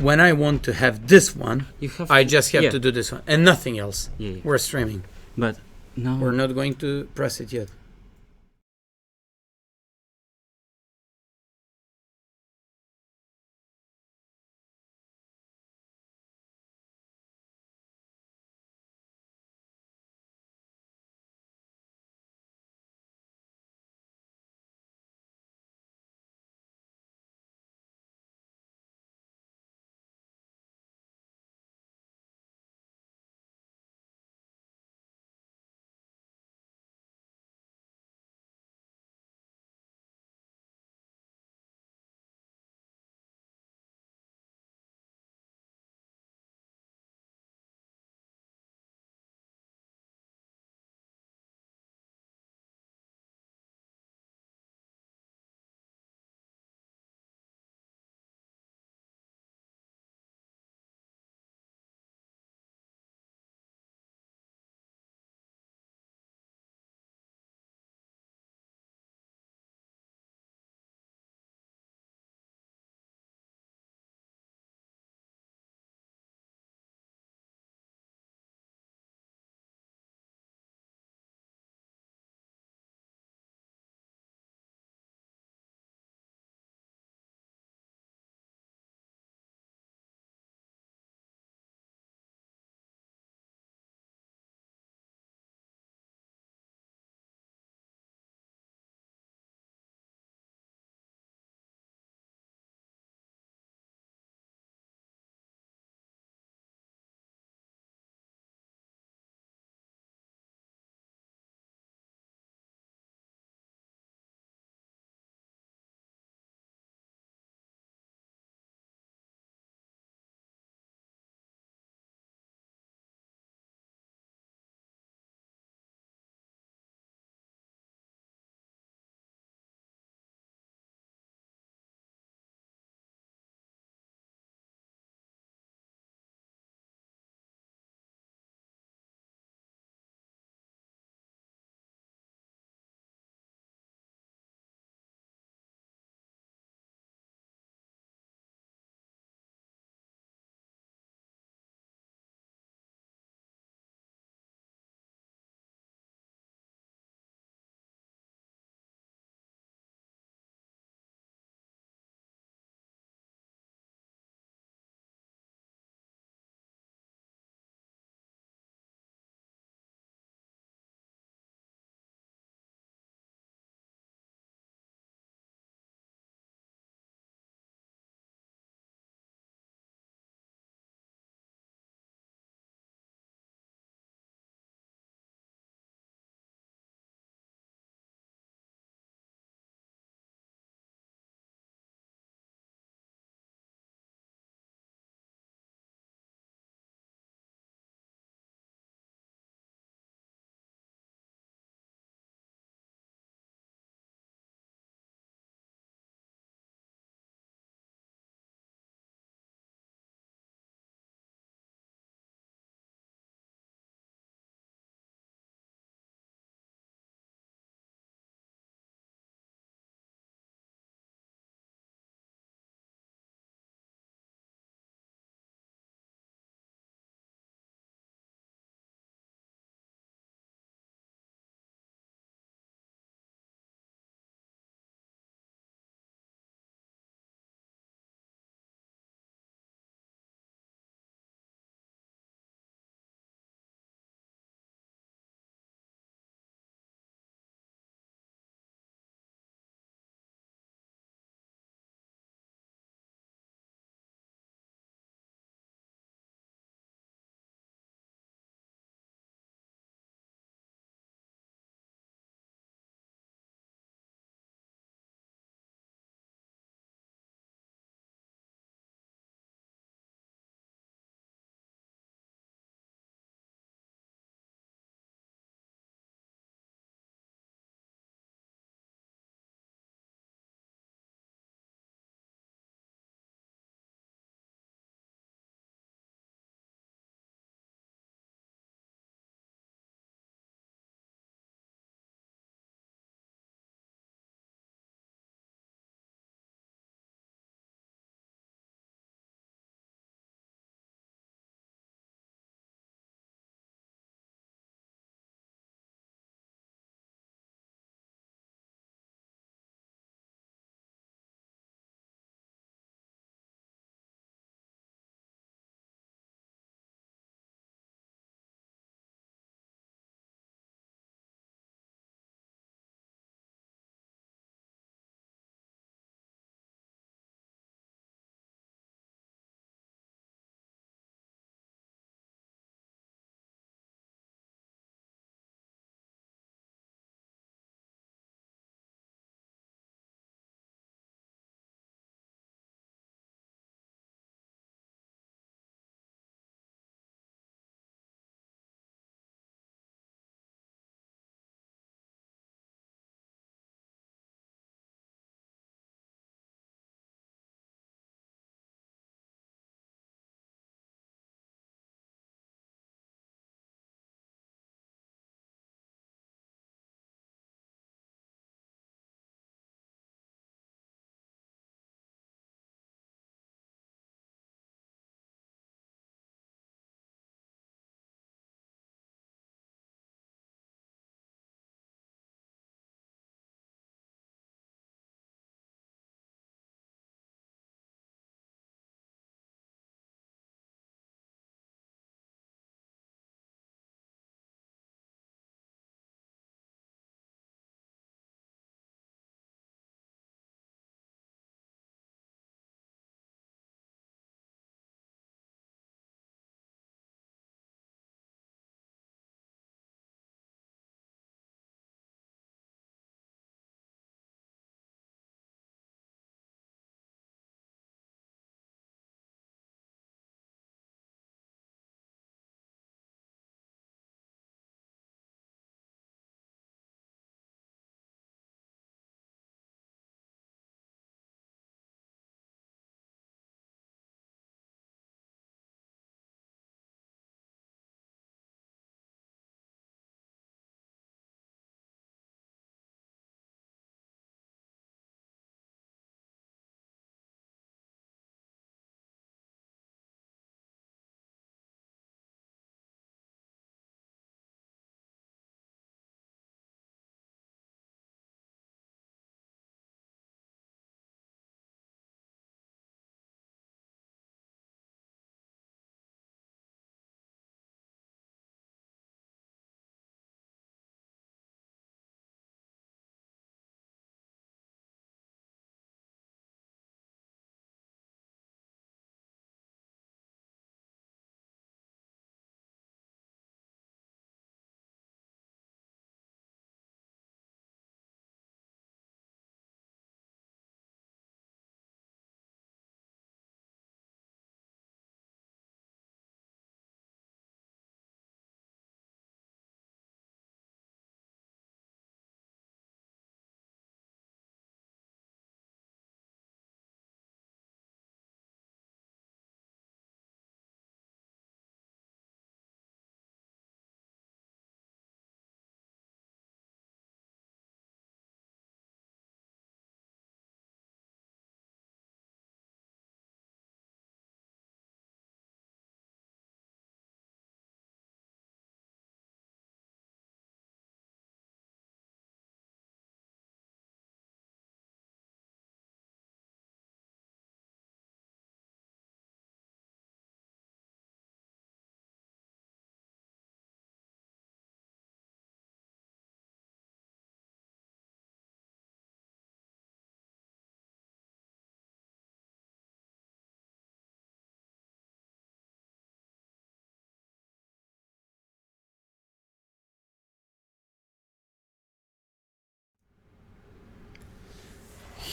when I want to have this one, I just have yeah. to do this one and nothing else. Yeah, yeah. We're streaming. But now We're not going to press it yet.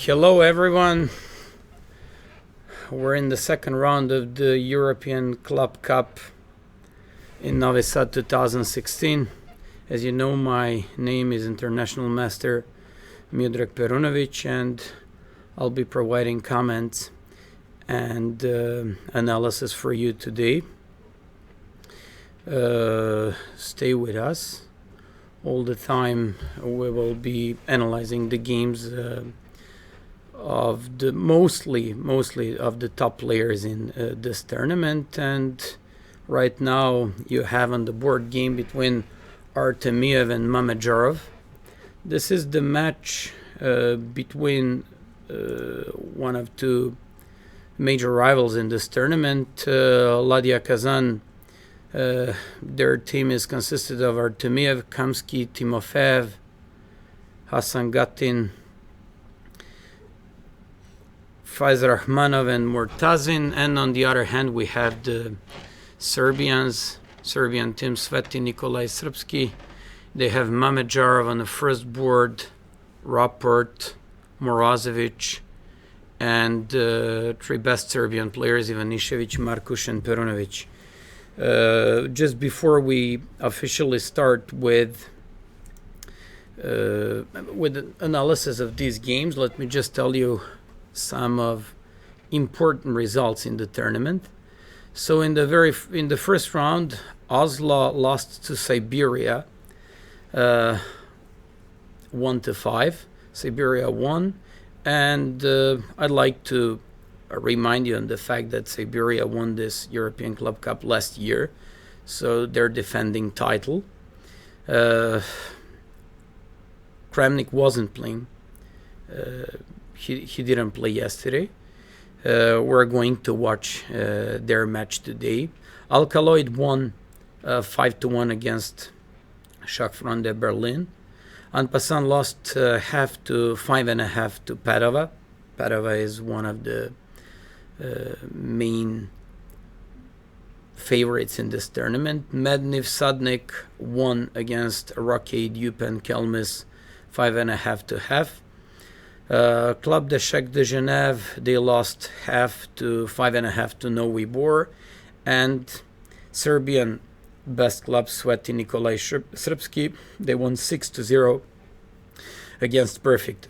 Hello everyone. We're in the second round of the European Club Cup in Novi Sad 2016. As you know, my name is International Master Miodrag Perunovic, and I'll be providing comments and analysis for you today. Stay with us. All the time we will be analyzing the games of the mostly of the top players in this tournament, and right now you have on the board game between Artemyev and Mammadyarov. This is the match between one of two major rivals in this tournament. Ladia Kazan, their team is consisted of Artemyev, Kamsky, Timofeev, Hassan Gatin, Faiz Rahmanov and Murtazin, and on the other hand we have the Serbian team, Sveti Nikolai Srpski. They have Mammadyarov on the first board, Raport, Morozovic, and three best Serbian players, Ivanišević, Markuš and Perunovic. Just before we officially start with analysis of these games, let me just tell you some of important results in the tournament. So in the first round, Oslo lost to Siberia 1-5. Siberia won, and I'd like to remind you on the fact that Siberia won this European Club Cup last year, so they're defending title. Kramnik wasn't playing. He didn't play yesterday. We're going to watch their match today. Alkaloid won 5-1 against Schachfreunde Berlin. Anpasan lost half to 5.5 to Padova. Padova is one of the main favorites in this tournament. Medniv Sadnik won against Rockade Eupen Kelmis 5.5 to half. Club de Chèque de Genève, they lost half to 5.5 to Novi Bor, and Serbian best club Sveti Nikolai Srpski, they won 6-0 against Perfect.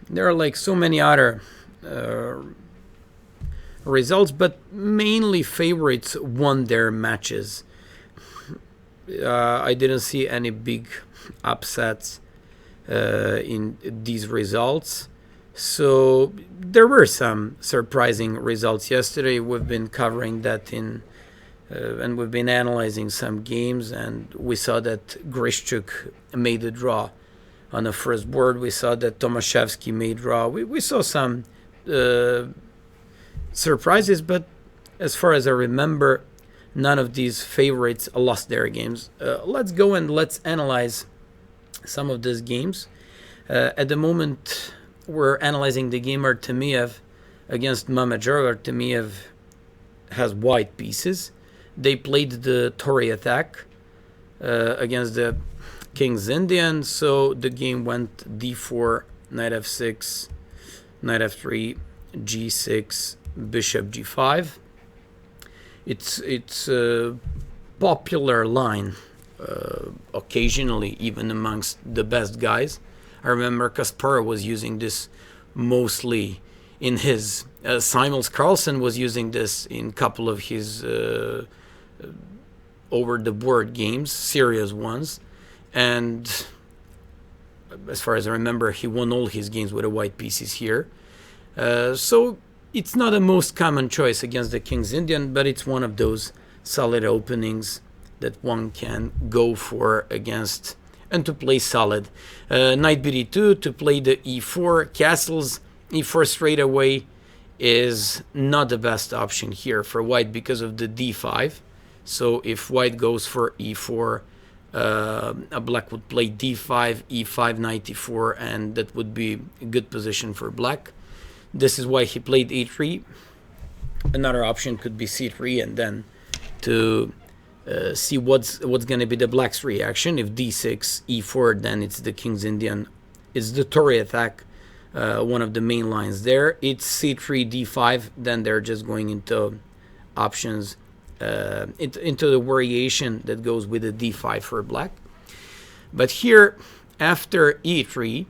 There are like so many other results, but mainly favorites won their matches. I didn't see any big upsets in these results, so there were some surprising results yesterday. We've been covering that and we've been analyzing some games, and we saw that Grischuk made a draw on the first board. We saw that Tomaszewski made draw. We saw some surprises, but as far as I remember, none of these favorites lost their games. Let's go and let's analyze some of these games. At the moment, we're analyzing the game Artemyev against Mammadyarov. Artemyev has white pieces. They played the Tory attack against the King's Indian, so the game went d4, knight f6, knight f3, g6, bishop g5. It's a popular line, occasionally even amongst the best guys. I remember Kasparov was using this mostly in his Simons Carlsen was using this in a couple of his over the board games, serious ones, and as far as I remember, he won all his games with the white pieces here. So it's not a most common choice against the King's Indian, but it's one of those solid openings that one can go for against and to play solid. Knight bd2 to play the e4 castles. E4 straight away is not the best option here for white because of the d5. So if white goes for e4, black would play d5, e5, knight e4, and that would be a good position for black. This is why he played e3. Another option could be c3, and then to see what's going to be the black's reaction. If d6, e4, then it's the King's Indian it's the Tory attack, one of the main lines there. It's c3, d5, then they're just going into options, into the variation that goes with the d5 for black. But here, after e3,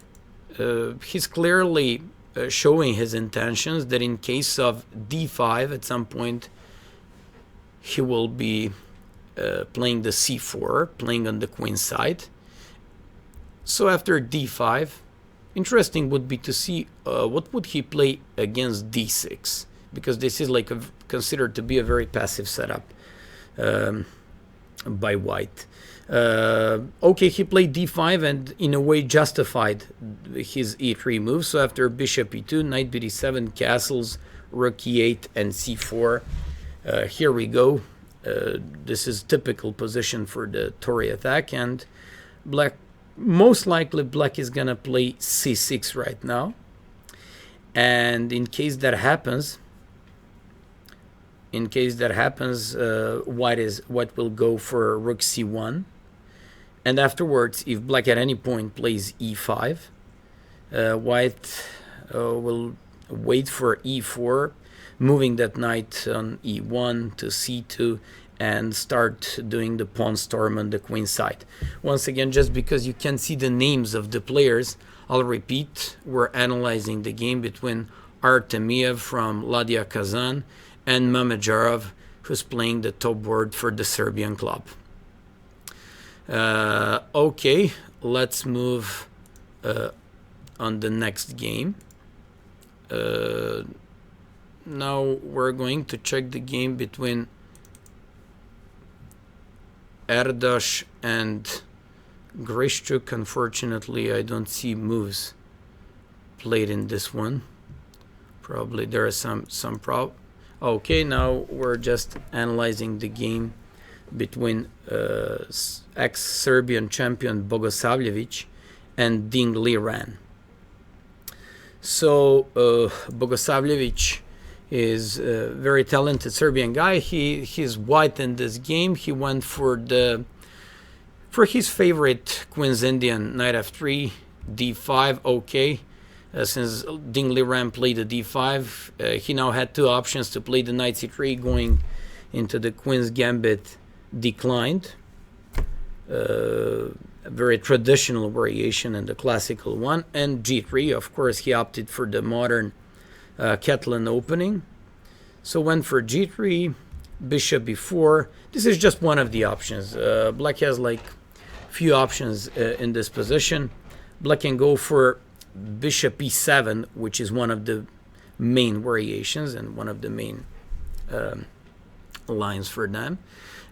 he's clearly showing his intentions that in case of d5, at some point, he will be playing the c4, playing on the queen side. So after d5, interesting would be to see what would he play against d6, because this is like considered to be a very passive setup by white. Okay, he played d5 and in a way justified his e3 move. So after bishop e2, knight bd7, castles, rook e8, and c4. Here we go. This is typical position for the Tory attack, and black, most likely black is gonna play c6 right now. And in case that happens, white will go for rook c1. And afterwards, if black at any point plays e5, white will wait for e4, moving that knight on e1 to c2, and start doing the pawn storm on the queen side. Once again, just because you can see the names of the players, I'll repeat, we're analyzing the game between Artemyev from Ladia Kazan and Mammadyarov, who's playing the top board for the Serbian club. Okay, let's move on the next game. Now we're going to check the game between Adass and Grischuk. Unfortunately, I don't see moves played in this one. Probably there are some problem. Okay, now we're just analyzing the game between ex-Serbian champion Boguslavic and Ding Liren. So Boguslavic is a very talented Serbian guy. He's white in this game. He went for his favorite Queen's Indian, knight f3, d5. Okay, since Ding Liren played the d5, he now had two options to play the knight c3, going into the Queen's Gambit, declined. A very traditional variation and the classical one. And g3, of course, he opted for the modern Catalan opening. So went for g3, bishop b4. This is just one of the options. Black has like few options in this position. Black can go for bishop e7, which is one of the main variations and one of the main lines for them.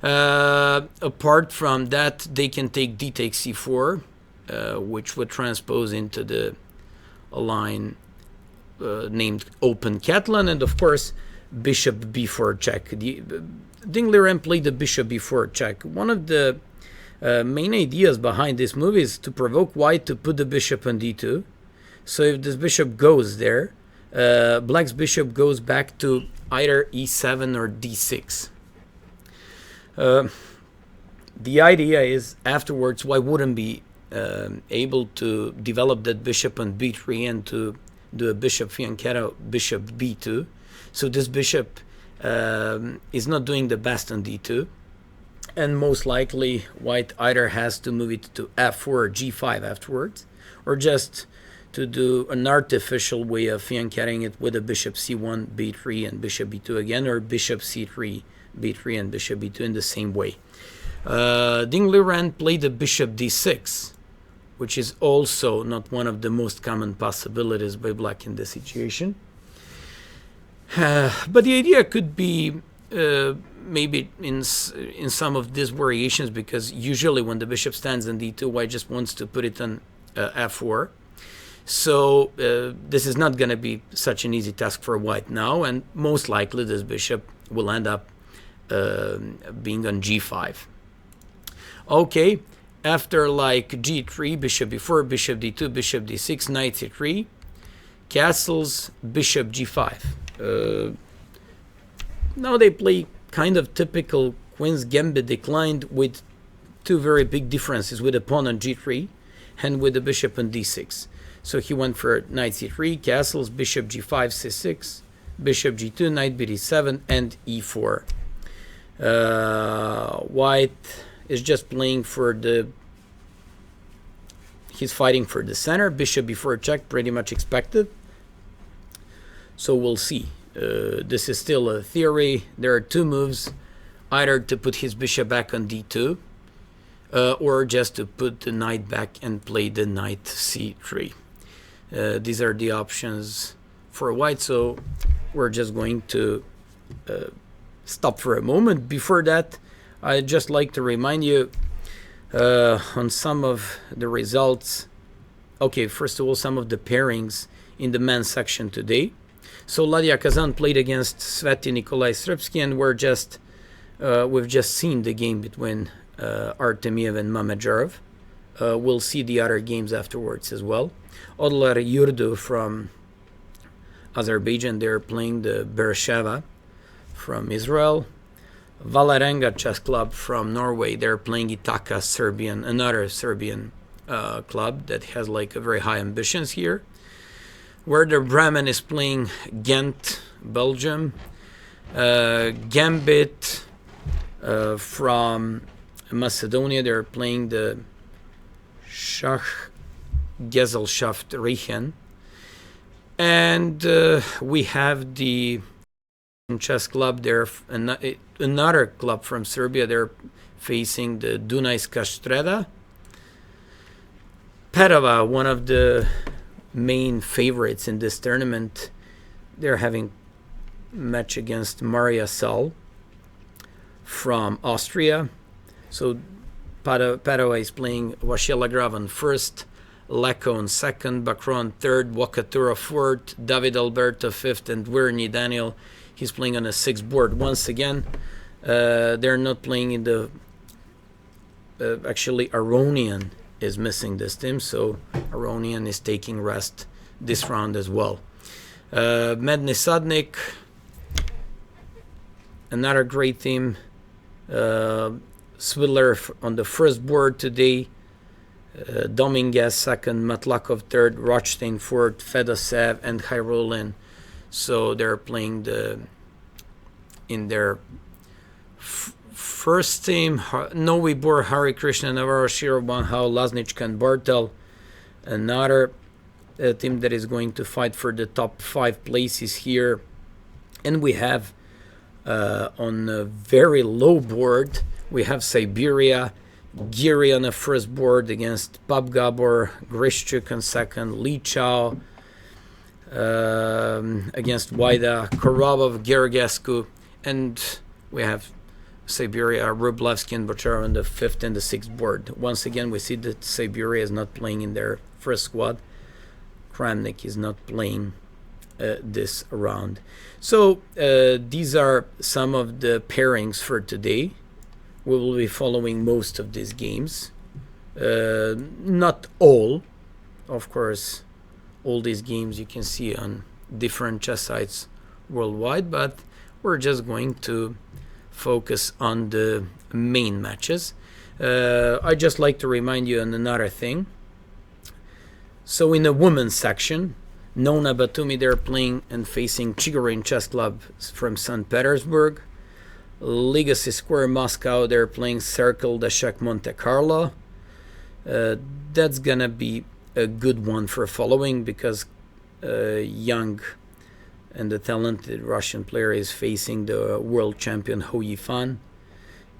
Apart from that, they can take d takes c4, which would transpose into the line named Open Catalan, and of course bishop b4 check. Ding Liren played the bishop b4 check. One of the main ideas behind this move is to provoke white to put the bishop on d2. So if this bishop goes there, black's bishop goes back to either e7 or d6. The idea is afterwards white wouldn't be able to develop that bishop on b3 and to do a bishop fianchetto, bishop b2. So this bishop is not doing the best on d2, and most likely white either has to move it to f4 or g5 afterwards, or just to do an artificial way of fianchetting it with a bishop c1, b3, and bishop b2 again, or bishop c3, b3, and bishop b2 in the same way. Ding Liren played the bishop d6, which is also not one of the most common possibilities by black in this situation. But the idea could be maybe in some of these variations, because usually when the bishop stands on d2, white just wants to put it on f4. So this is not going to be such an easy task for white now, and most likely this bishop will end up being on g5. Okay, after like g3, bishop b4, bishop d2, bishop d6, knight c3, castles, bishop g5. Now they play kind of typical Queen's Gambit declined, with two very big differences, with a pawn on g3 and with the bishop on d6. So he went for knight c3, castles, bishop g5, c6, bishop g2, knight bd7, and e4. White is just playing for the... He's fighting for the center. Bishop b4 check, pretty much expected. So we'll see. This is still a theory. There are two moves, either to put his bishop back on d2, or just to put the knight back and play the knight c3. These are the options for white, so we're just going to stop for a moment. Before that, I'd just like to remind you on some of the results. Okay, first of all, some of the pairings in the men's section today. So Ladia Kazan played against Sveti Nikolai Srpsky, and we've just seen the game between Artemyev and Mammadyarov. We'll see the other games afterwards as well. Odlar Yurdu from Azerbaijan, they're playing the Beersheva from Israel. Valarenga Chess Club from Norway, they're playing Itaka, Serbian, another Serbian club that has like a very high ambitions here. Werder Bremen is playing Ghent, Belgium. Gambit from Macedonia, they're playing the Schach Gesellschaft Riechen. And we have the chess club there, another club from Serbia, they're facing the Dunajska Streda. Padova, one of the main favorites in this tournament, they're having a match against Maria Sal from Austria. So Padova is playing Vachier-Lagrave on first, Lecco on second, Bacro on third, Wakatura fourth, David Alberto fifth, and Wirny Daniel, he's playing on a sixth board. Once again, they're not playing in the... actually, Aronian is missing this team, so Aronian is taking rest this round as well. Medny Sadnik, another great team. Swidler on the first board today, Dominguez second, Matlakov third, Rothstein fourth, Fedosev and Khairulin. So they're playing in their first team, Novi, Bor, Hari Krishna, Navarro, Shiro, Banhao, Laznichka and Bartel. Another team that is going to fight for the top 5 places here. And we have on a very low board, we have Siberia, Giri on the first board against Babgabor, Grischuk on second, Li Chao against Waida, Korobov, Gergescu, and we have Siberia, Rublevsky and Bocharov on the 5th and the 6th board. Once again, we see that Siberia is not playing in their first squad. Kramnik is not playing this round. So these are some of the pairings for today. We will be following most of these games. Not all. Of course, all these games you can see on different chess sites worldwide, but we're just going to focus on the main matches. I just like to remind you on another thing. So in the women's section, Nona Batumi, they're playing and facing Chigorin Chess Club from St. Petersburg. Legacy Square Moscow, they're playing Circle de Chec Monte Carlo. That's gonna be a good one for following because young and the talented Russian player is facing the world champion Ho Yifan.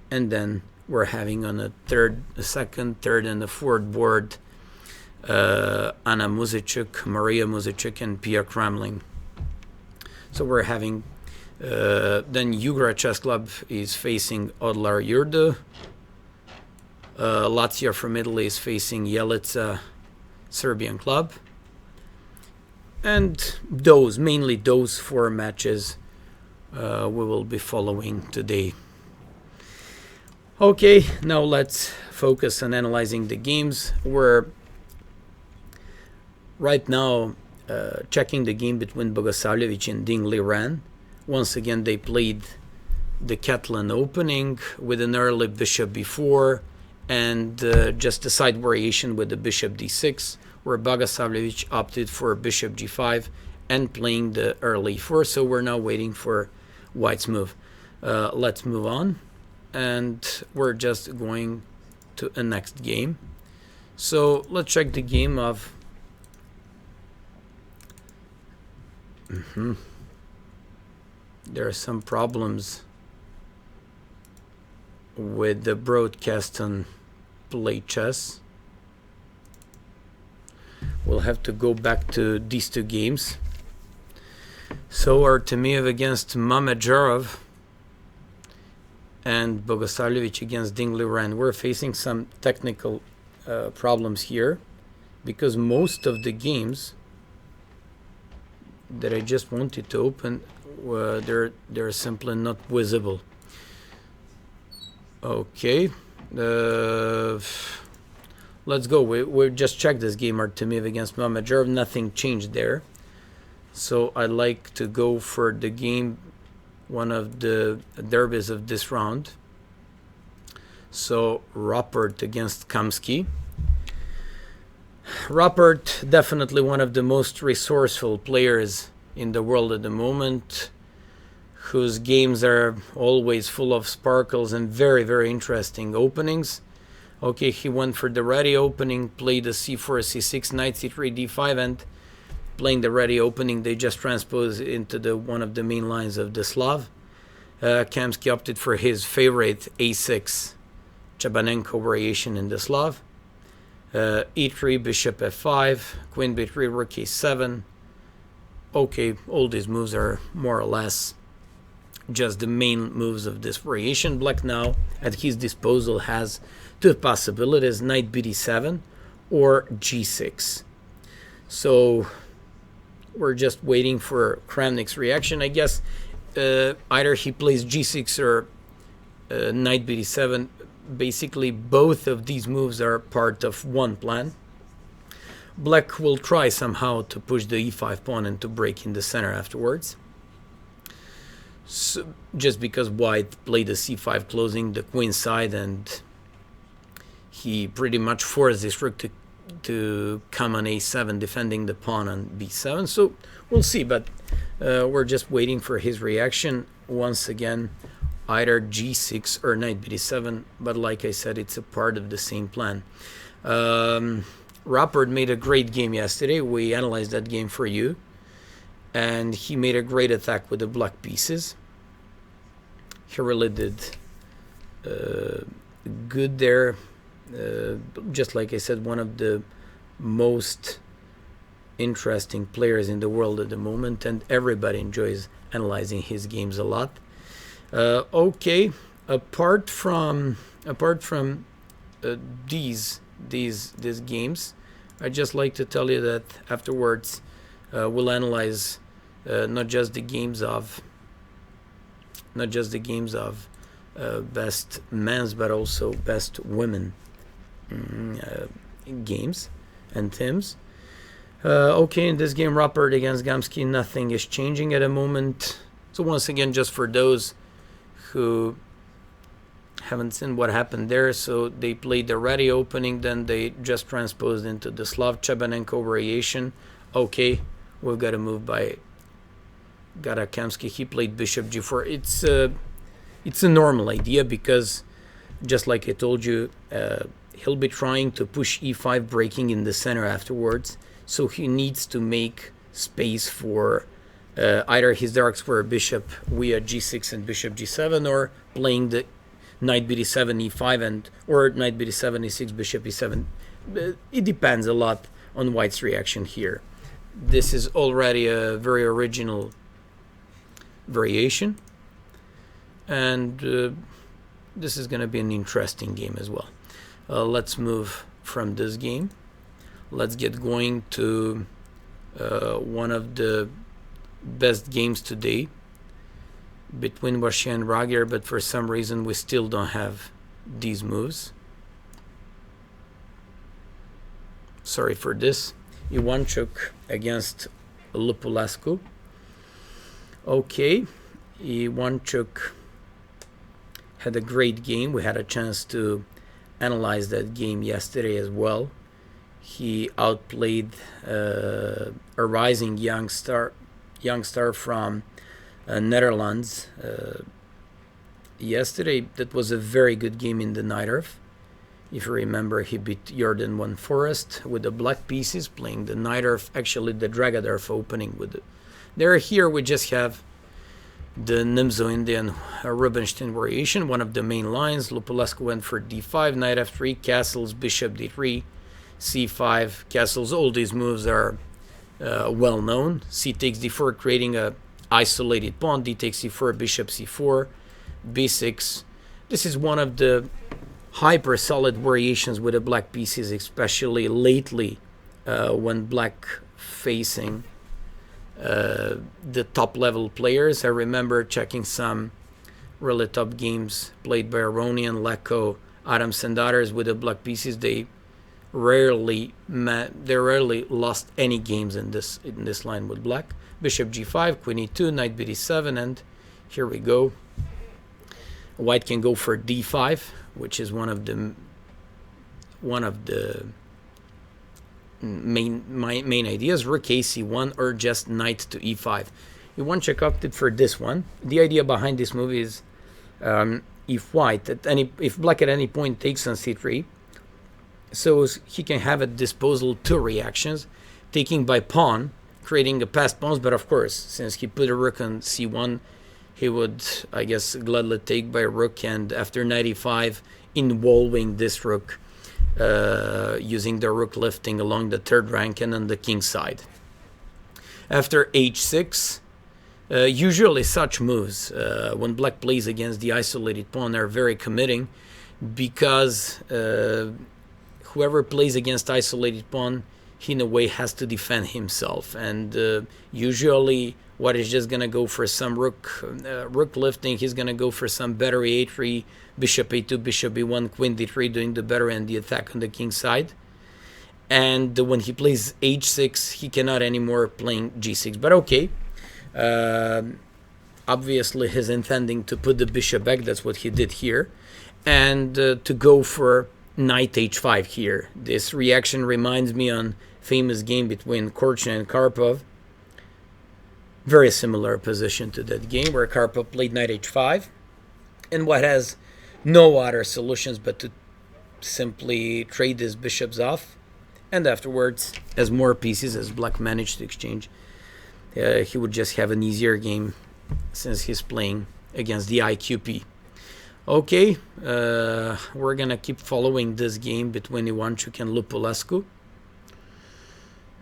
And then we're having on a second, third, and the fourth board Anna Muzichuk, Maria Muzichuk, and Pia Kramling. So we're having then Yugra Chess Club is facing Odlar Yurdu. Lazio from Italy is facing Yelitsa Serbian club. And mainly those 4 matches we will be following today. Okay, now let's focus on analyzing the games. We're right now checking the game between Boguslavic and Ding Liren. Once again, they played the Catalan opening with an early bishop b4 and just a side variation with the bishop d6. where Boguslavic opted for bishop g5 and playing the early e4. So we're now waiting for white's move. Let's move on, and we're just going to a next game. So let's check the game of there are some problems with the broadcast on Play Chess. We'll have to go back to these two games. So Artemyev against Mammadyarov and Boguslavic against Liren. We're facing some technical problems here because most of the games that I just wanted to open, they're simply not visible. Okay, let's go. We just checked this game, Artemyev against Mammadyarov. Nothing changed there. So I like to go for the game, one of the derbies of this round. So Rauf against Kamsky. Rauf, definitely one of the most resourceful players in the world at the moment, whose games are always full of sparkles and very, very interesting openings. Okay, he went for the ready opening, played the c4, c6, knight c3, d5, and playing the ready opening, they just transposed into one of the main lines of the Slav. Kamsky opted for his favorite a6 Chabanenko variation in the Slav. e3, bishop f5, queen b3, rook a7. Okay, all these moves are more or less just the main moves of this variation. Black now at his disposal has two possibilities, knight bd7 or g6. So we're just waiting for Kramnik's reaction. I guess either he plays g6 or knight bd7. Basically, both of these moves are part of one plan. Black will try somehow to push the e5 pawn and to break in the center afterwards. So, just because white played the c5 closing the queen side, and he pretty much forced this rook to come on a7, defending the pawn on b7. So we'll see, but we're just waiting for his reaction. Once again, either g6 or knight bd7, but like I said, it's a part of the same plan. Rauf made a great game yesterday. We analyzed that game for you, and he made a great attack with the black pieces. He really did good there. Just like I said, one of the most interesting players in the world at the moment, and everybody enjoys analyzing his games a lot. Okay, apart from these games, I'd just like to tell you that afterwards we'll analyze not just the games of best men's, but also best women games and teams. Okay, in this game, Rauf against Kamsky, nothing is changing at the moment. So once again, just for those who haven't seen what happened there, so they played the ready opening, then they just transposed into the Slav Chabanenko variation. Okay, we've got to move by Kamsky. He played bishop g4. It's a normal idea because, just like I told you, he'll be trying to push e5, breaking in the center afterwards. So he needs to make space for either his dark square bishop via g6 and bishop g7, or playing the knight bd7 e5 and or knight bd7 e6 bishop e7. It depends a lot on white's reaction here. This is already a very original variation, and this is going to be an interesting game as well. Let's move from this game. Let's get going to one of the best games today between Vachier and Vachier, but for some reason we still don't have these moves. Sorry for this. Iwanchuk against Lupulescu. Okay, Iwanchuk had a great game. We had a chance to analyze that game yesterday as well. he outplayed a rising young star from Netherlands yesterday. That was a very good game in the Nightturf. If you remember, he beat Jordan One Forest with the black pieces, playing the Nightturf, actually the Dragadurf opening with it. There here we just have the Nimzo Indian Rubinstein variation, one of the main lines. Lupulescu went for d5, knight f3, castles, bishop d3, c5, castles. All these moves are well known. C takes d4, creating a isolated pawn. D takes c4, bishop c4, b6. This is one of the hyper solid variations with the black pieces, especially lately when black facing the top level players. I remember checking some really top games played by Aronian, Leko, Adams and others with the black pieces. They rarely lost any games in this line with black. Bishop g5, queen e2, knight bd7, and here we go. White can go for d5, which is one of the main ideas. Rook ac1 or just knight to e5. Iwan opted for this one. The idea behind this move is if black at any point takes on c3, so he can have at disposal two reactions, taking by pawn, creating a passed pawns. But of course, since he put a rook on c1, he would, I guess, gladly take by rook, and after knight e5, involving this rook, using the rook lifting along the third rank and on the king side. After h6, usually such moves, when black plays against the isolated pawn, are very committing, because whoever plays against isolated pawn, he in a way has to defend himself, and usually what is just going to go for some rook lifting, he's going to go for some battery a3, bishop a2, bishop b1, queen d3, doing the battery and the attack on the king side. And when he plays h6, he cannot anymore playing g6. But okay, obviously he's intending to put the bishop back. That's what he did here. And to go for knight h5 here. This reaction reminds me on famous game between Korchnoi and Karpov. Very similar position to that game where Karpov played knight h5, and White has no other solutions but to simply trade his bishops off, and afterwards, as more pieces as black managed to exchange, he would just have an easier game since he's playing against the IQP. Okay, we're gonna keep following this game between Iwanchuk and Lupulescu.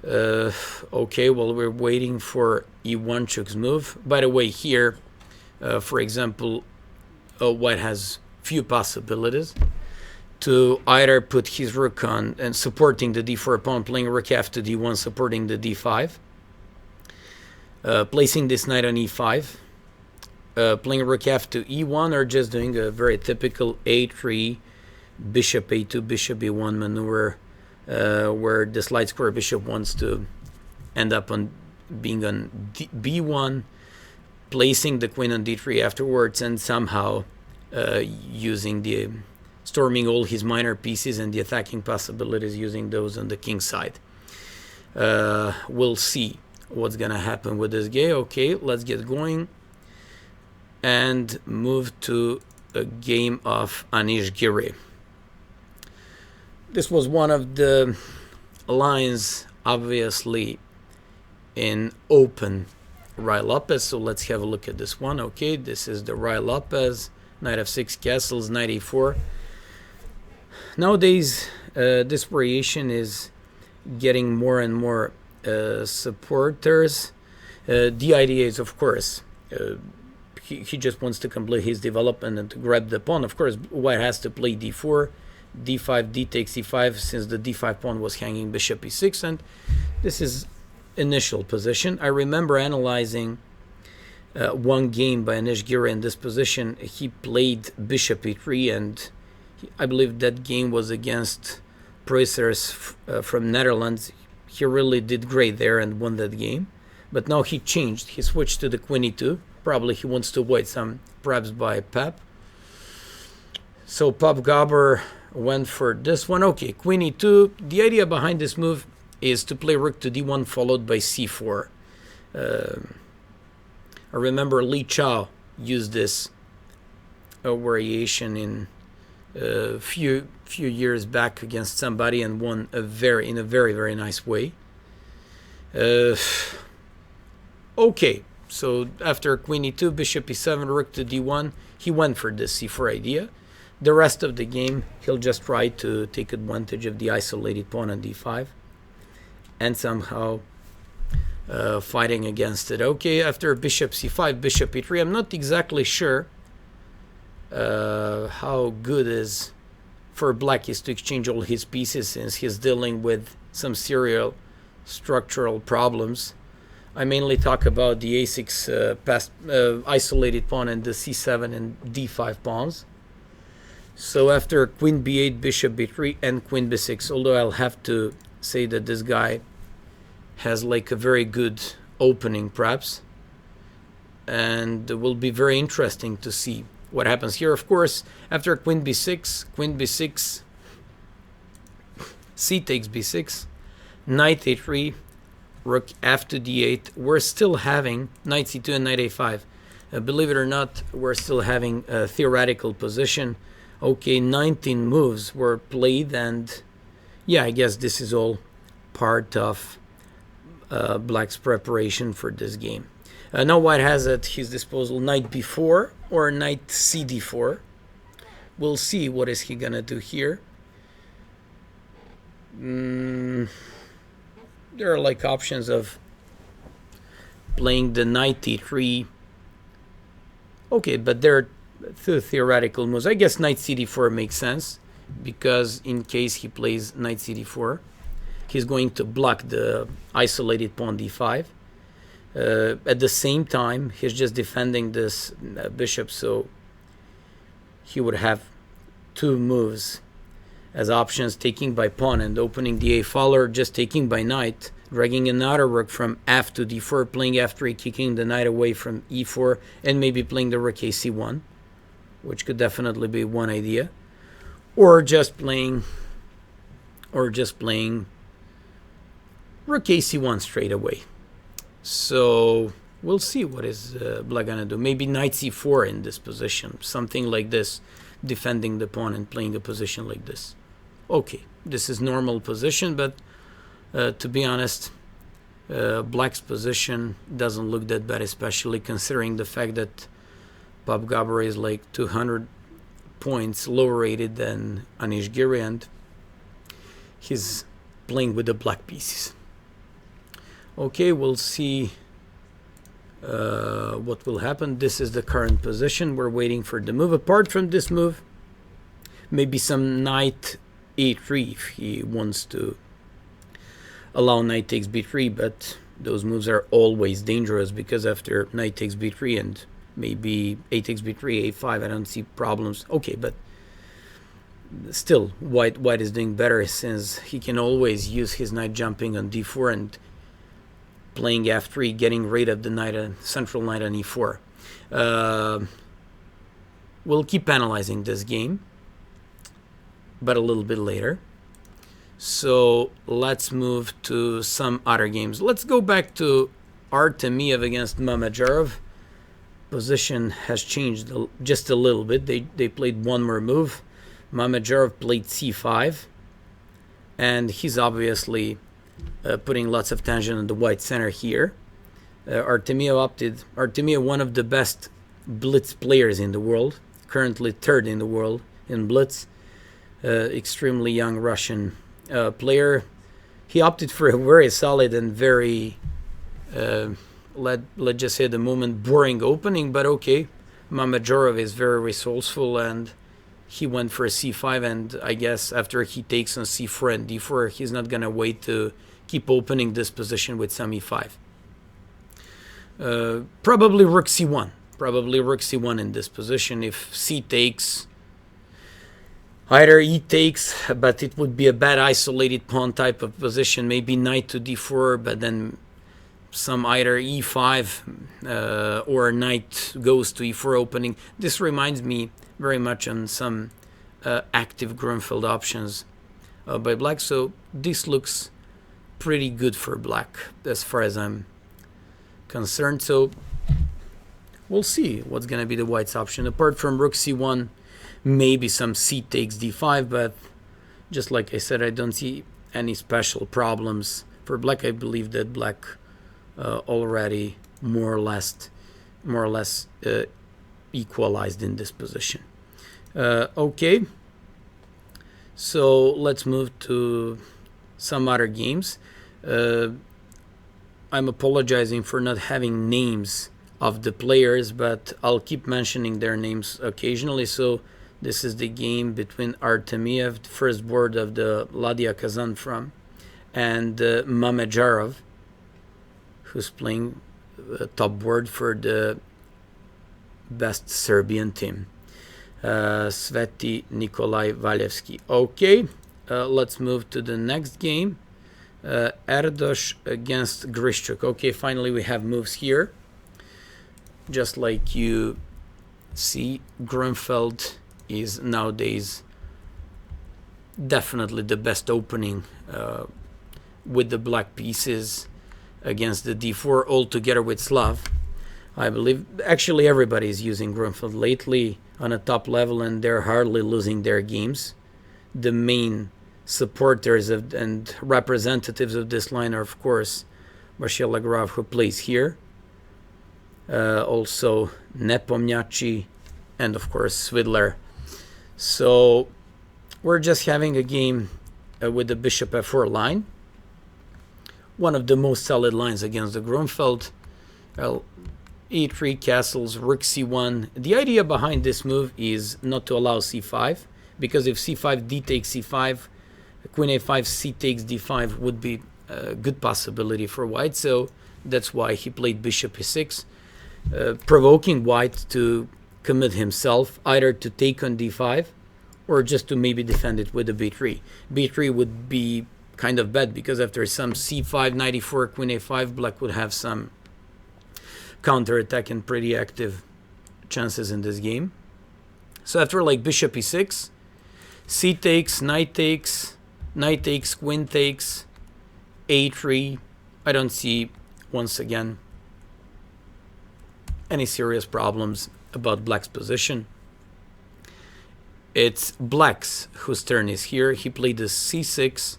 Okay, well, we're waiting for Iwanchuk's move. By the way, here, for example, White has few possibilities to either put his rook on and supporting the d4 pawn, playing rook f to d1, supporting the d5, placing this knight on e5, playing rook f to e1, or just doing a very typical a3, bishop a2, bishop b1 maneuver, where this light square bishop wants to end up on being on b1, placing the queen on d3 afterwards, and somehow storming all his minor pieces and the attacking possibilities, using those on the king side. We'll see what's gonna happen with this game. Okay, let's get going and move to a game of Anish Giri. This was one of the lines, obviously, in open Ruy Lopez. So let's have a look at this one. Okay, this is the Ruy Lopez, knight f6, castles, knight e4. Nowadays, this variation is getting more and more supporters. The idea is, of course, he just wants to complete his development and to grab the pawn. Of course, White has to play d4, d5, d takes e5, since the d5 pawn was hanging bishop e6, and this is initial position. I remember analyzing one game by Anish Giri in this position. He played bishop e3, and I believe that game was against Preusers from Netherlands. He really did great there and won that game. But now he changed. He switched to the queen e2. Probably he wants to avoid some perhaps by Pep. So Pop Gabor went for this one. Okay, queen e2. The idea behind this move is to play rook to d1 followed by c4. I remember Li Chao used this variation in a few years back against somebody and won in a very nice way. Okay, so after queen e2, bishop e7, rook to d1, he went for this c4 idea. The rest of the game, he'll just try to take advantage of the isolated pawn on d5 and somehow fighting against it. Okay, after bishop c5, bishop e3, I'm not exactly sure how good is for black is to exchange all his pieces since he's dealing with some serial structural problems. I mainly talk about the a6 isolated pawn and the c7 and d5 pawns. So after queen b8, bishop b3, and queen b6, although I'll have to say that this guy has like a very good opening perhaps, and it will be very interesting to see what happens here. Of course, after queen b6, c takes b6, knight a3, rook f to d8. We're still having knight c2 and knight a5. Believe it or not, we're still having a theoretical position. Okay, 19 moves were played, and yeah, I guess this is all part of black's preparation for this game. Now white has at his disposal knight b4 or knight cd4. We'll see what is he gonna do here. There are like options of playing the knight e3. Okay, but they're theoretical moves. I guess knight cd4 makes sense because in case he plays knight cd4, he's going to block the isolated pawn d5. At the same time, he's just defending this bishop, so he would have two moves as options, taking by pawn and opening the a-file, or just taking by knight, dragging another rook from f to d4, playing f3, kicking the knight away from e4, and maybe playing the rook ac1, which could definitely be one idea, or just playing rook ac1 straight away. So we'll see what is black gonna do. Maybe knight c4 in this position, something like this, defending the pawn and playing a position like this. Okay, this is normal position, but to be honest, black's position doesn't look that bad, especially considering the fact that Popobov is like 200 points lower rated than Anish Giri, and he's playing with the black pieces. Okay, we'll see what will happen. This is the current position. We're waiting for the move. Apart from this move, maybe some knight a3 if he wants to allow knight takes b3, but those moves are always dangerous because after knight takes b3 and maybe a takes b3, a5, I don't see problems. Okay, but still, white is doing better since he can always use his knight jumping on d4 and playing f3, getting rid of the knight, central knight on e4. We'll keep analyzing this game, but a little bit later. So let's move to some other games. Let's go back to Artemyev against Mammadyarov. Position has changed just a little bit. They played one more move. Mammadyarov played c5, and he's obviously putting lots of tension on the white center here. Artemyev, one of the best blitz players in the world, currently third in the world in blitz, extremely young Russian player. He opted for a very solid and very, let's just say the moment, boring opening, but okay. Mammadyarov is very resourceful, and he went for a c5, and I guess after he takes on c4 and d4, he's not going to wait to keep opening this position with some e5. Probably rook c1. Probably rook c1 in this position. If c takes, either e takes, but it would be a bad isolated pawn type of position. Maybe knight to d4, but then some either e5 or knight goes to e4 opening. This reminds me very much on some active Grunfeld options by black. So this looks pretty good for black as far as I'm concerned. So we'll see what's going to be the white's option. Apart from rook c1, maybe some c takes d5, but just like I said, I don't see any special problems for black. I believe that black already more or less equalized in this position. Okay, so let's move to some other games. I'm apologizing for not having names of the players, but I'll keep mentioning their names occasionally. So this is the game between Artemyev, the first board of the Ladia Kazan from, and Mammadyarov, who's playing top board for the best Serbian team. Sveti Nikolai Valevsky. Okay, let's move to the next game. Adass against Grischuk. Okay, finally we have moves here. Just like you see, Grunfeld is nowadays definitely the best opening with the black pieces against the d4, all together with Slav. I believe actually everybody is using Grunfeld lately on a top level, and they're hardly losing their games. The main supporters and representatives of this line are, of course, Vachier-Lagrave, who plays here, also Nepomniachtchi, and of course Svidler. So we're just having a game with the bishop f4 line, one of the most solid lines against the Grunfeld. e3 castles, rook c1. The idea behind this move is not to allow c5, because if c5, d takes c5, queen a5, c takes d5 would be a good possibility for white. So that's why he played bishop e6, provoking white to commit himself, either to take on d5 or just to maybe defend it with a b3. b3 would be kind of bad, because after some c5, knight e4, queen a5, black would have some counter-attack and pretty active chances in this game. So after like bishop e6, c takes, knight takes, queen takes, a3, I don't see, once again, any serious problems about black's position. It's black's whose turn is here. He played the c6,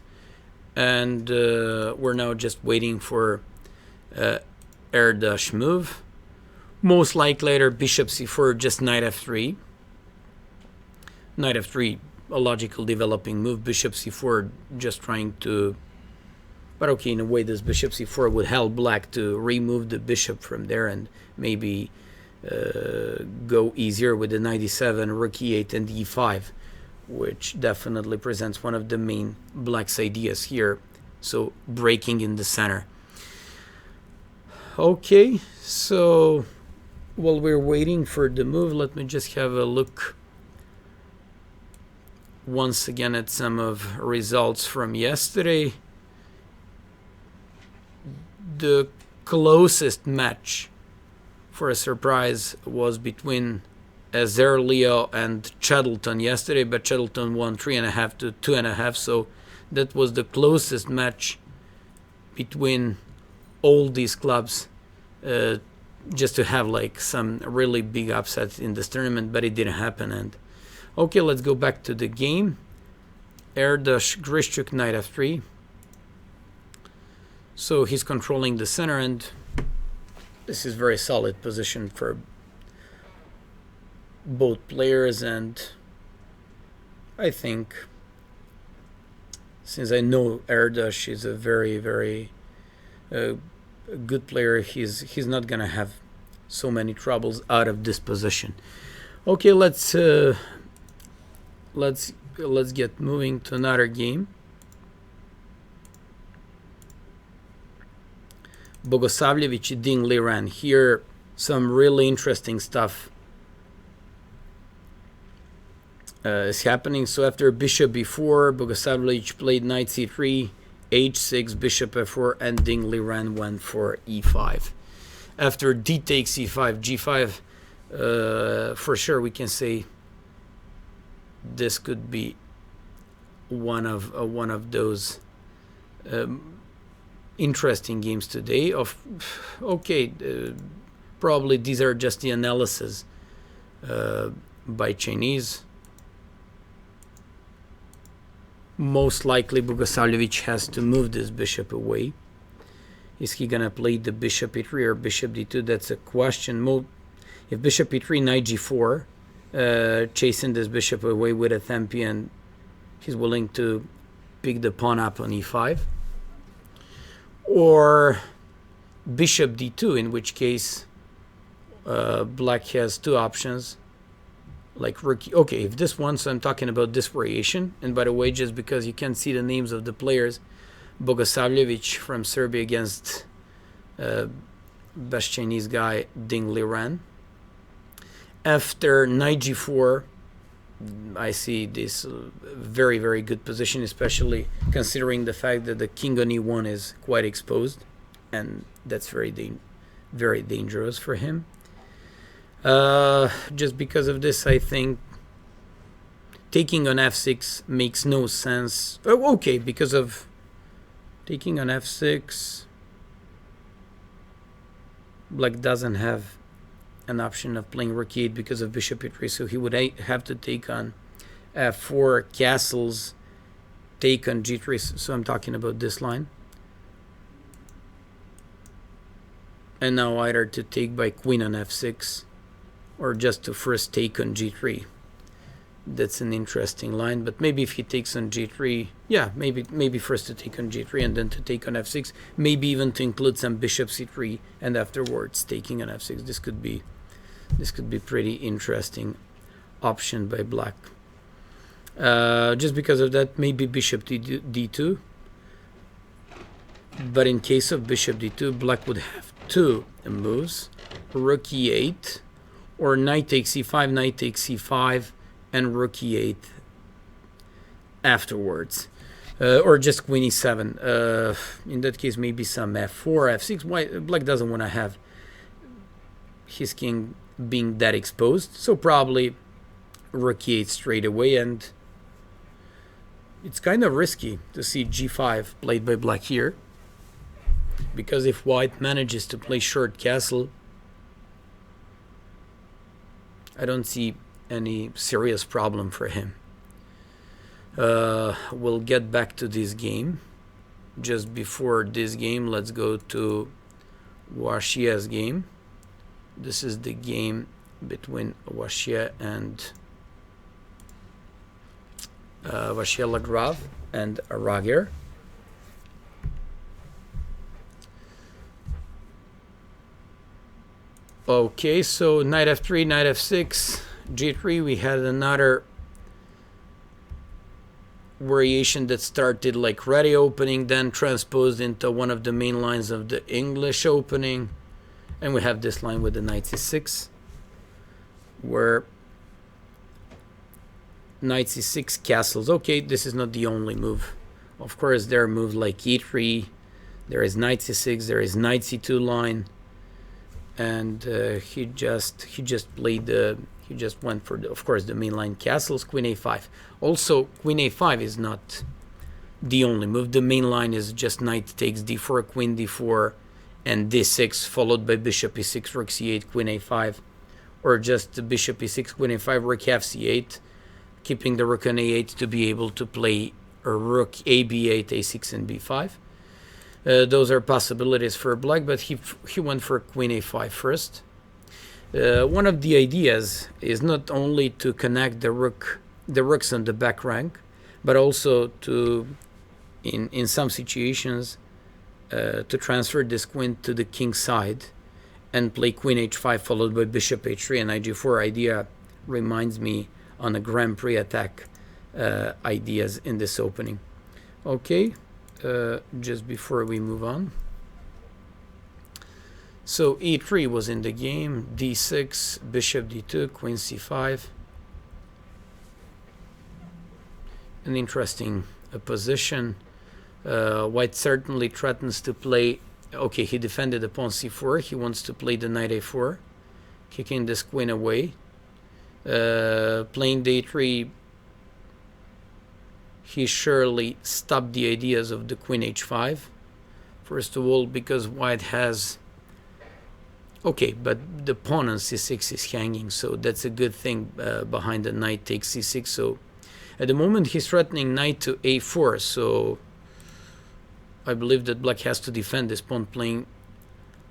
and we're now just waiting for Adass move. Most likely later bishop c4, just knight f3. Knight f3, a logical developing move. Bishop c4, just trying to, but okay, in a way this bishop c4 would help black to remove the bishop from there and maybe go easier with the knight e7, rook e8, and e5, which definitely presents one of the main black's ideas here. So breaking in the center. Okay, so while we're waiting for the move, let me just have a look once again at some of results from yesterday. The closest match for a surprise was between Zelbell and Chettleton yesterday, but Chettleton won 3.5 to 2.5, so that was the closest match between all these clubs, just to have like some really big upsets in this tournament, but it didn't happen. And okay, let's go back to the game. Adass, Grischuk, knight f3. So he's controlling the center, and this is very solid position for both players. And I think, since I know Adass is a very, very good player, he's not gonna have so many troubles out of this position. Okay, let's get moving to another game. Boguslavic, Liren. Here, some really interesting stuff is happening. So after bishop b4, Boguslavic played knight c3, h6, bishop f4, and Liren went for e5. After d takes e5, g5, for sure we can say this could be one of those interesting games today. Probably these are just the analysis by Chinese. Most likely Boguslavic has to move this bishop away. Is he gonna play the bishop e3 or bishop d2? That's a question. If bishop e3, knight g4, chasing this bishop away with a tempi, and he's willing to pick the pawn up on e5. Or bishop d2, in which case black has two options, like rook. Okay, if this one, so I'm talking about this variation. And by the way, just because you can't see the names of the players, Boguslavic from Serbia against best Chinese guy Ding Liren. After knight g4, I see this very, very good position, especially considering the fact that the king on e1 is quite exposed, and that's very dangerous for him. Just because of this, I think taking on f6 makes no sense. Okay, because of taking on f6, black doesn't have an option of playing rook e8 because of bishop e3, so he would have to take on f4, castles, take on g3. So I'm talking about this line. And now either to take by queen on f6 or just to first take on g3. That's an interesting line, but maybe if he takes on g3, yeah, maybe first to take on g3 and then to take on f6, maybe even to include some bishop c3 and afterwards taking on f6. This could be pretty interesting option by black. Just because of that, maybe bishop d2. But in case of bishop d2, black would have two moves: rook e8, or knight takes e5, knight takes c5, and rook e8 afterwards, or just queen e7. In that case, maybe some f4, f6. Why black doesn't want to have his king being that exposed, so probably rook e8 straight away. And it's kind of risky to see g5 played by black here, because if white manages to play short castle, I don't see any serious problem for him. We'll get back to this game. Just before this game, let's go to Vachier's game. This is the game between Vachier and Vachier-Lagrave and Rager. Okay, so knight f3, knight f6, g3. We had another variation that started like ready opening, then transposed into one of the main lines of the English opening. And we have this line with the knight c6, where knight c6 castles. Okay, this is not the only move. Of course, there are moves like e3, there is knight c6, there is knight c2 line. And he just went for of course the main line castles, queen a5. Also, queen a5 is not the only move. The main line is just knight takes d4, queen d4, and d6, followed by bishop e6, rook c8, queen a5, or just bishop e6, queen a5, rook fc8, keeping the rook on a8 to be able to play a rook ab8, a6, and b5. Those are possibilities for black, but he went for queen a5 first. One of the ideas is not only to connect the rooks on the back rank, but also to, in some situations, to transfer this queen to the king side and play queen h5 followed by bishop h3 and knight g4. Idea reminds me on a Grand Prix attack ideas in this opening. Okay. Just before we move on, so e3 was in the game, d6, bishop d2, queen c5. An interesting position. White certainly threatens to play. Okay, he defended the pawn c4. He wants to play the knight a4, kicking this queen away. Playing d3 he surely stopped the ideas of the queen h5. First of all, because white has... Okay, but the pawn on c6 is hanging, so that's a good thing behind the knight takes c6. So at the moment he's threatening knight to a4, so I believe that black has to defend this pawn, playing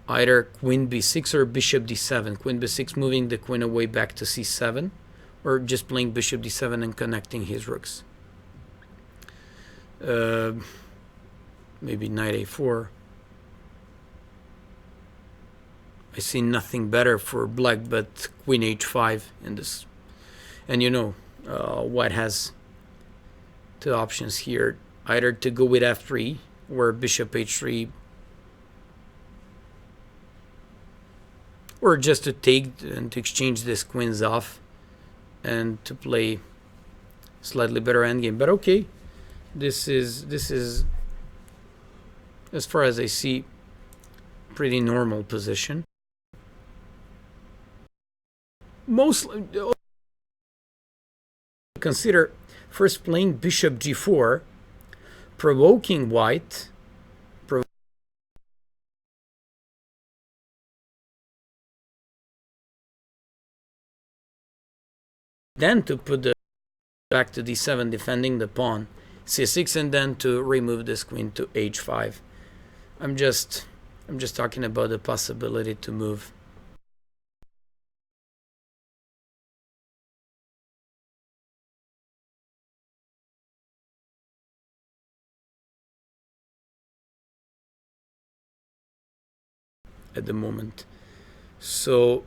either queen b6 or bishop d7. Queen b6 moving the queen away back to c7, or just playing bishop d7 and connecting his rooks. Maybe knight a4. I see nothing better for black but queen h5 in this. And you know, white has two options here, either to go with f3 or bishop h3, or just to take and to exchange these queens off and to play slightly better endgame. But okay, this is as far as I see pretty normal position. Mostly consider first playing bishop g4, provoking white, then to put the back to d7, defending the pawn, c6, and then to remove this queen to h5. I'm just talking about the possibility to move. At the moment. So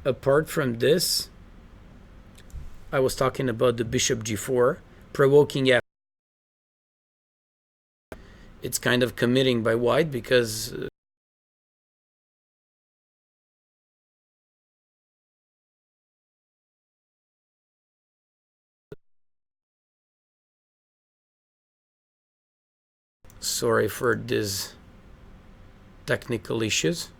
apart from this, I was talking about the bishop g4, provoking f. It's kind of committing by white because sorry for these technical issues.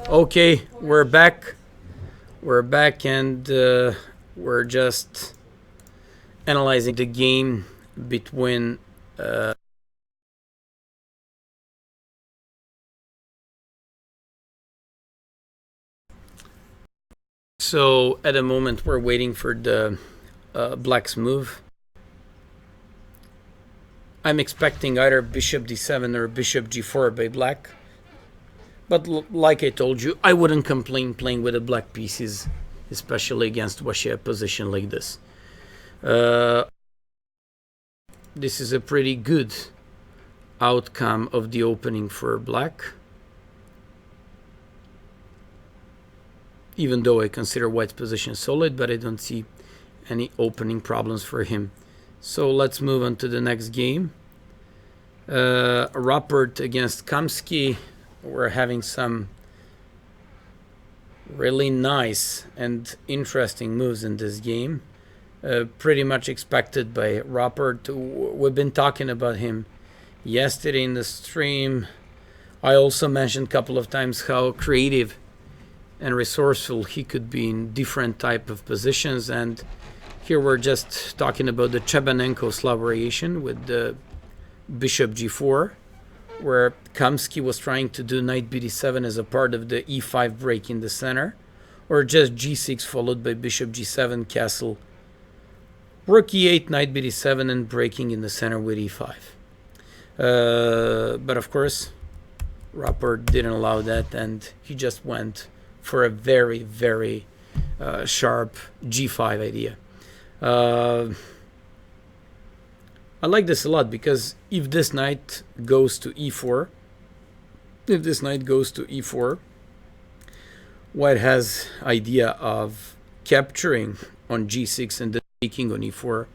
Okay, we're back. We're back, and we're just analyzing the game between so at the moment we're waiting for the black's move. I'm expecting either bishop d7 or bishop g4 by black. But like I told you, I wouldn't complain playing with the black pieces, especially against Vachier position like this. This is a pretty good outcome of the opening for black. Even though I consider white's position solid, but I don't see any opening problems for him. So let's move on to the next game. Rauf against Kamsky. We're having some really nice and interesting moves in this game. Pretty much expected by Rauf. We've been talking about him yesterday in the stream. I also mentioned a couple of times how creative and resourceful he could be in different type of positions. And here we're just talking about the Chebanenko-Slav variation with the bishop g4. Where Kamsky was trying to do knight bd7 as a part of the e5 break in the center, or just g6 followed by bishop g7 castle Rook e8, knight bd7, and breaking in the center with e5. But of course, Rauf didn't allow that, and he just went for a very, very sharp g5 idea. I like this a lot, because if this knight goes to e4, White has idea of capturing on g6 and then taking on e4,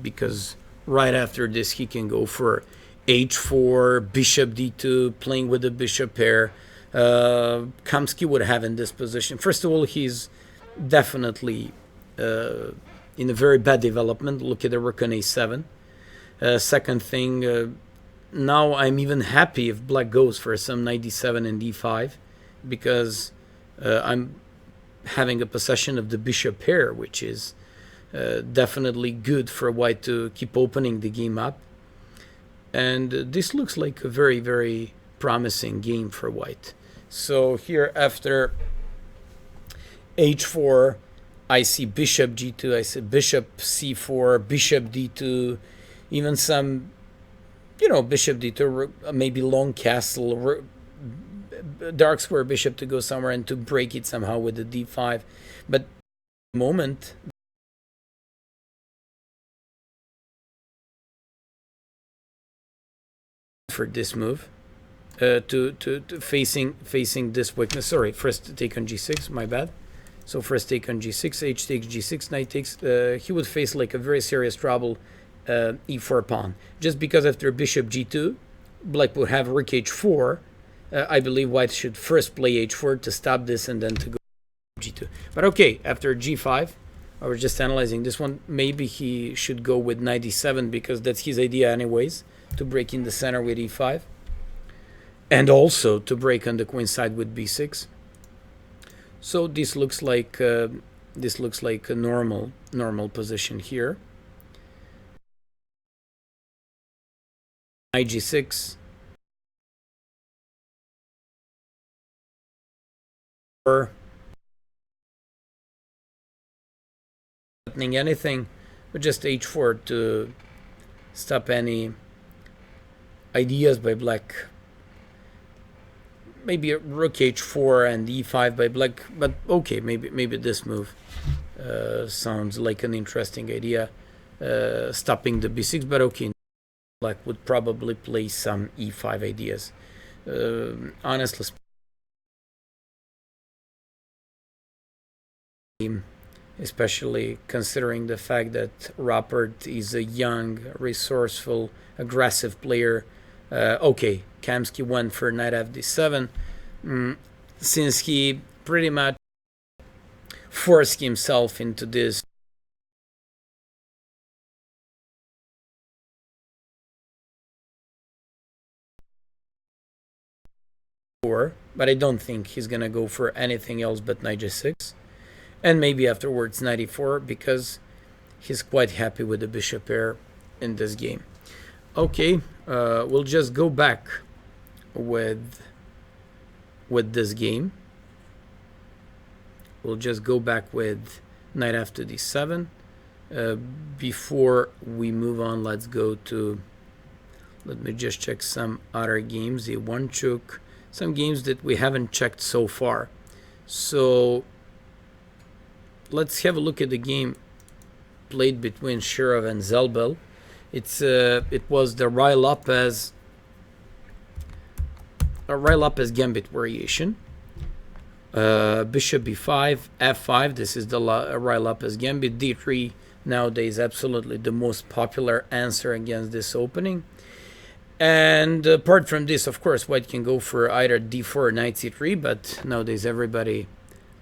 because right after this he can go for h4, bishop d2, playing with the bishop pair. Kamsky would have in this position. First of all, he's definitely in a very bad development. Look at the rook on a7. Second thing, now I'm even happy if black goes for some knight d7 and d5, because I'm having a possession of the bishop pair, which is definitely good for white to keep opening the game up. And this looks like a very, very promising game for white. So here after h4, I see bishop g2, I see bishop c4, bishop d2, even some, bishop d2, maybe long castle, dark square bishop to go somewhere and to break it somehow with the d5. But the moment for this move, to facing this weakness. Sorry, first take on g6, my bad. So first take on g6, h takes g6, knight takes. He would face like a very serious trouble, e4 pawn, just because after bishop g2, black would have rook h4. I believe white should first play h4 to stop this and then to go g2. But okay, after g5, I was just analyzing this one. Maybe he should go with knight d7, because that's his idea anyways, to break in the center with e5, and also to break on the queen side with b6. So this looks like a normal position here. Knight g6. Happening anything, but just h4 to stop any ideas by black. Maybe a rook h4 and e5 by black, but okay, maybe this move sounds like an interesting idea, stopping the b6. But okay, black would probably play some e5 ideas. Honestly speaking, especially considering the fact that Rauf is a young, resourceful, aggressive player. Okay, Kamsky went for knight fd7, since he pretty much forced himself into this but I don't think he's gonna go for anything else but knight g6, and maybe afterwards knight e4, because he's quite happy with the bishop pair in this game. Okay, we'll just go back with this game. We'll just go back with knight after d7. Before we move on, let's go to, let me just check some other games. Iwan, some games that we haven't checked so far. So let's have a look at the game played between Shirov and Zelbell. It was the Rauf gambit variation. Bishop b5, f5. This is the Rauf gambit. d3 nowadays absolutely the most popular answer against this opening. And apart from this, of course, white can go for either d4 or knight c3. But nowadays everybody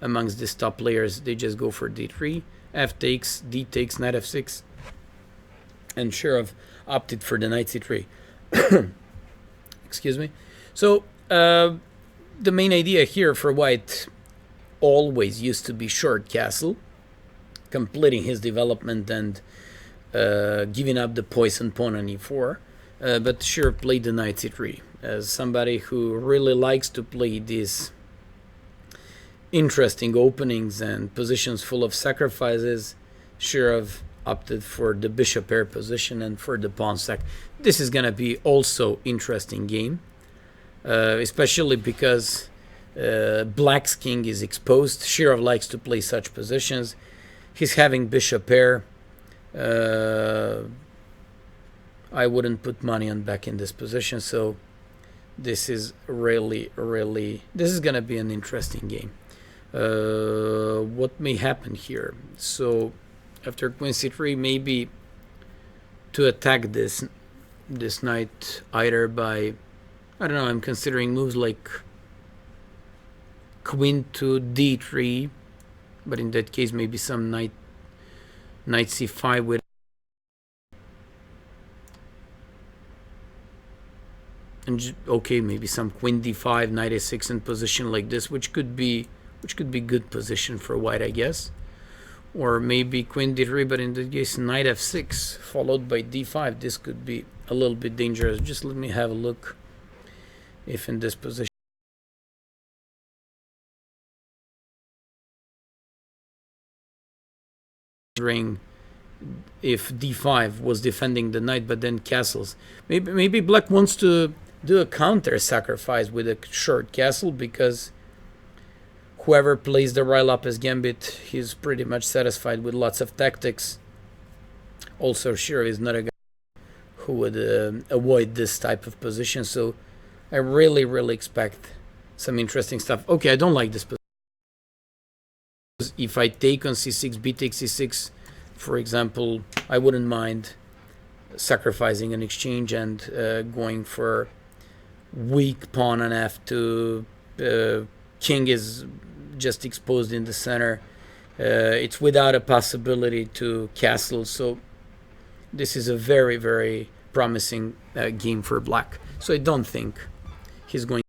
amongst these top players, they just go for d3. F takes, d takes, knight f6. And Shirov opted for the knight c3. Excuse me. So the main idea here for white always used to be short castle, completing his development and giving up the poison pawn on e4. But Shirov played the knight c3 as somebody who really likes to play these interesting openings and positions full of sacrifices, Shirov opted for the bishop pair position and for the pawn sack. This is going to be also interesting game, especially because Black's king is exposed. Shirov likes to play such positions. He's having bishop pair. I wouldn't put money on back in this position, so this is really, this is going to be an interesting game. What may happen here? So after queen c3, maybe to attack this knight either by, I don't know, I'm considering moves like queen to d3, but in that case maybe some knight c5 with, and okay, maybe some queen d5, knight a6 in position like this, which could be good position for white, I guess. Or maybe queen d3, but in this case knight f6 followed by d5. This could be a little bit dangerous. Just let me have a look if in this position if d5 was defending the knight but then castles. Maybe black wants to do a counter sacrifice with a short castle, because whoever plays the Railapis gambit, he's pretty much satisfied with lots of tactics. Also, Shirov is not a guy who would avoid this type of position, so I really expect some interesting stuff. Okay, I don't like this position. If I take on c6, b takes c6, for example, I wouldn't mind sacrificing an exchange and going for weak pawn on f2. King is just exposed in the center. It's without a possibility to castle, so this is a very promising game for black. So I don't think he's going.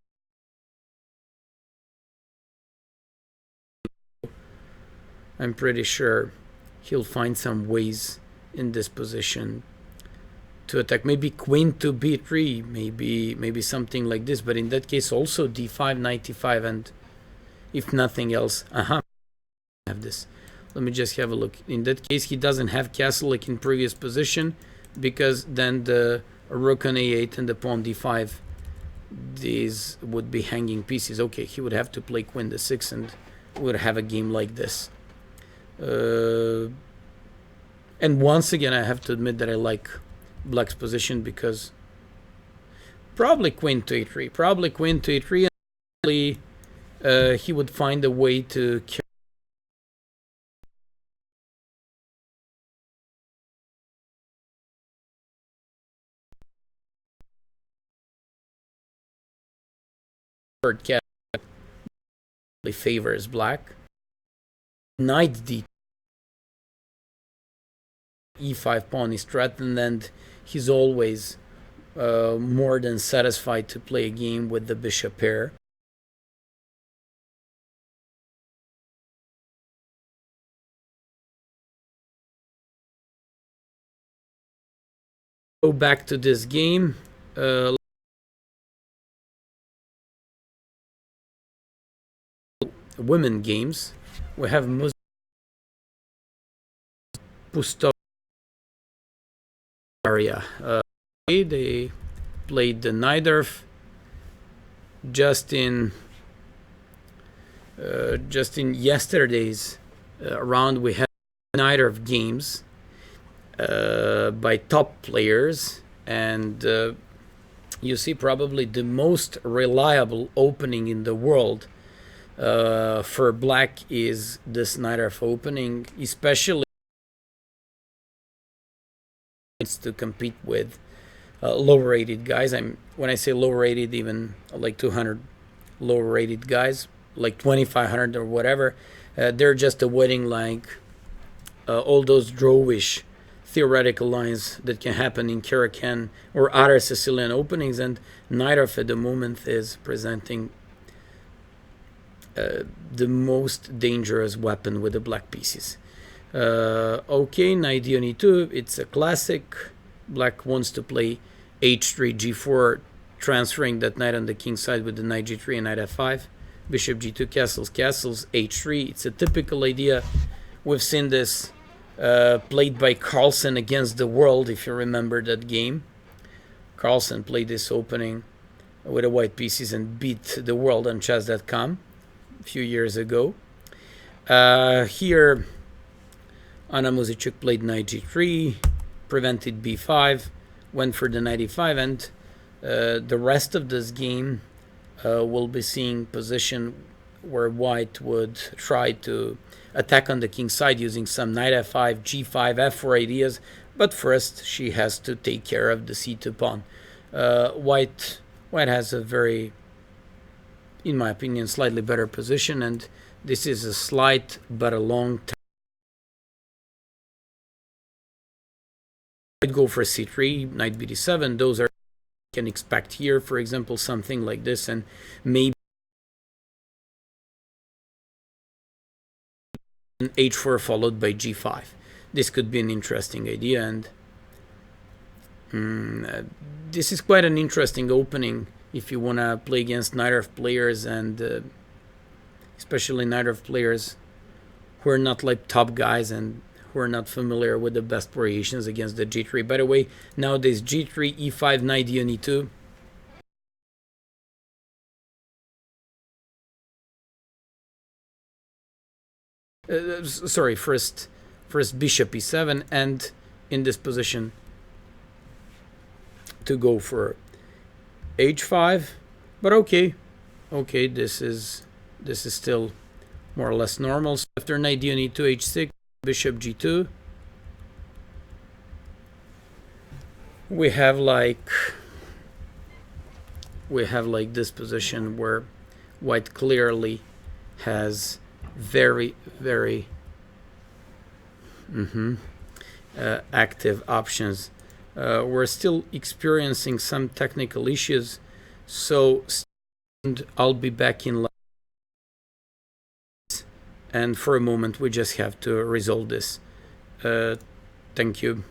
I'm pretty sure he'll find some ways in this position to attack. Maybe queen to b3, maybe something like this, but in that case also d5, knight e5, and if nothing else, have this. Let me just have a look. In that case, he doesn't have castle like in previous position, because then the rook on a8 and the pawn d5, these would be hanging pieces. Okay, he would have to play queen d6 and would have a game like this. And once again, I have to admit that I like black's position, because probably queen to a3, and he would find a way to favors black. Knight d e5 pawn is threatened, and he's always more than satisfied to play a game with the bishop pair. Go back to this game. Women games. We have Pusto area. They played the Nidorf just in yesterday's round. We had Nidorf games by top players, and you see probably the most reliable opening in the world for black is this Nidorf opening, especially to compete with lower rated guys. When I say lower rated, even like 200 lower rated guys, like 2500 or whatever, they're just avoiding like all those drawish theoretical lines that can happen in Caracan or other Sicilian openings, and Nidorf at the moment is presenting the most dangerous weapon with the black pieces. Okay, knight d2, it's a classic. Black wants to play h3, g4, transferring that knight on the king side with the knight g3 and knight f5. bishop g2, castles, castles, h3. It's a typical idea. We've seen this played by Carlsen against the world, if you remember that game. Carlsen played this opening with the white pieces and beat the world on chess.com a few years ago. Here, Anna Muzychuk played knight g3, prevented b5, went for the knight e5, and the rest of this game we'll be seeing position where white would try to attack on the king side using some knight f5, g5, f4 ideas, but first she has to take care of the c2 pawn. White has a very, in my opinion, slightly better position, and this is a slight but a long time. I'd go for c3, knight bd7. Those are you can expect here, for example, something like this, and maybe h4 followed by g5. This could be an interesting idea, and this is quite an interesting opening if you want to play against Nairov players, and especially Nairov players who are not like top guys and who are not familiar with the best variations against the g3. By the way, nowadays g3, e5, knight d2. Sorry, first bishop e7, and in this position to go for h5. But okay, this is still more or less normal. So after knight d2, h6, bishop g2, we have like this position where white clearly has very active options. We're still experiencing some technical issues, so I'll be back in live, and for a moment we just have to resolve this. Thank you.